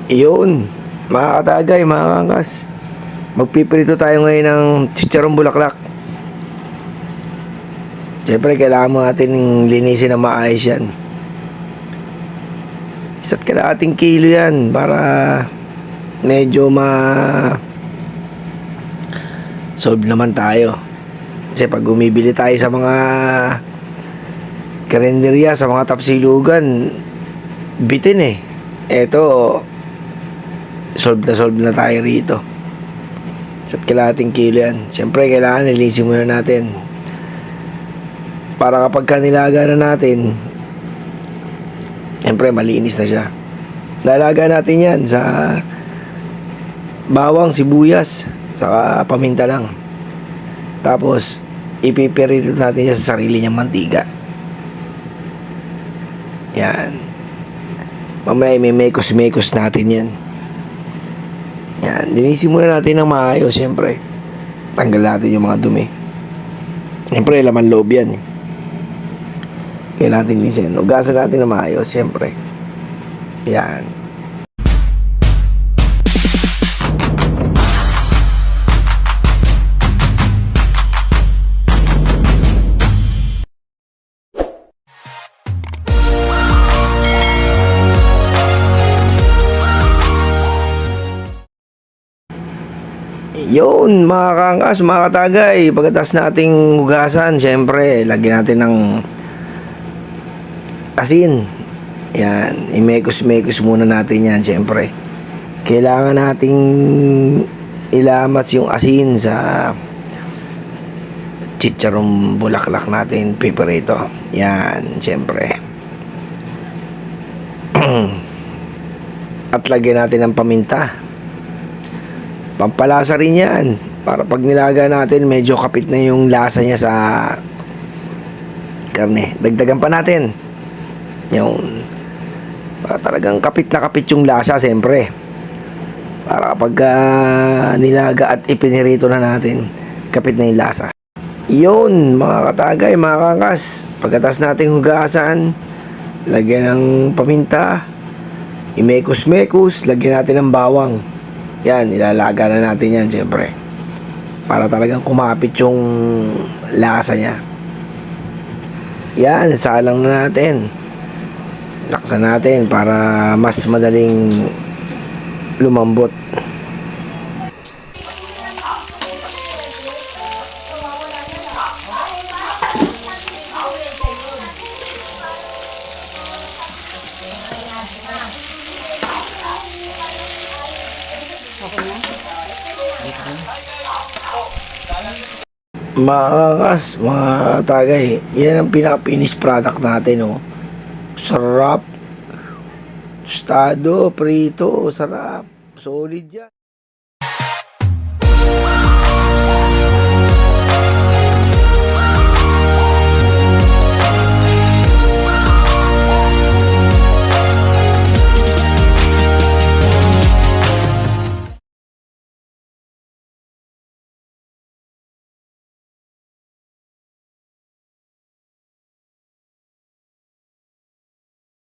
Iyon, mga katagay, mga kangas. Magpipirito tayo ngayon ng chicharong bulaklak. Siyempre, kailangan mo natin linisin na maayos yan. Isa't kalahating kilo yan para medyo solve naman tayo. Kasi pag bumibili tayo sa mga karinderya, sa mga tapsilugan, bitin eh. Eto, solve na tayo rito. Isa't kalahating kilo yan. Siyempre, kailangan nilinisin muna natin. Para kapag kanilaga na natin, siyempre, malinis na siya. Lalaga natin yan sa bawang, sibuyas, saka paminta lang. Tapos, ipipirito natin siya sa sarili niyang mantika. Yan. Mamaya may mekos natin yan. Yan. Linisin muna natin ng maayos, siyempre. Tanggal natin yung mga dumi. Siyempre, laman loob yan. Kailangan natin linisin. Ugasan natin ng maayos, siyempre. Yan. Yun, mga kangas, mga katagay, pagkatas nating hugasan, syempre, lagyan natin ng asin. Yan, imekos muna natin yan, syempre. Kailangan nating ilamas yung asin sa chicharong bulaklak natin, piperito. Yan, syempre. At lagyan natin ng paminta. Pampalasa rin yan. Para pag nilaga natin, medyo kapit na yung lasa niya sa karne. Dagdagan pa natin. Yung para talagang kapit na kapit yung lasa, siyempre. Para kapag nilaga at ipinirito na natin, kapit na yung lasa. Yun, mga katagay, mga kangas. Pagkatas nating hugasan, lagyan ng paminta, imekos-mekos, lagyan natin ng bawang. Yan, ilalaga na natin yan, siyempre. Para talagang kumapit yung lasa niya. Yan, salang na natin. Laksan natin para mas madaling lumambot. Mga kangas, mga tagay, yan ang pinaka-finish product natin, oh. Sarap. Tostado, prito, sarap. Solid yan.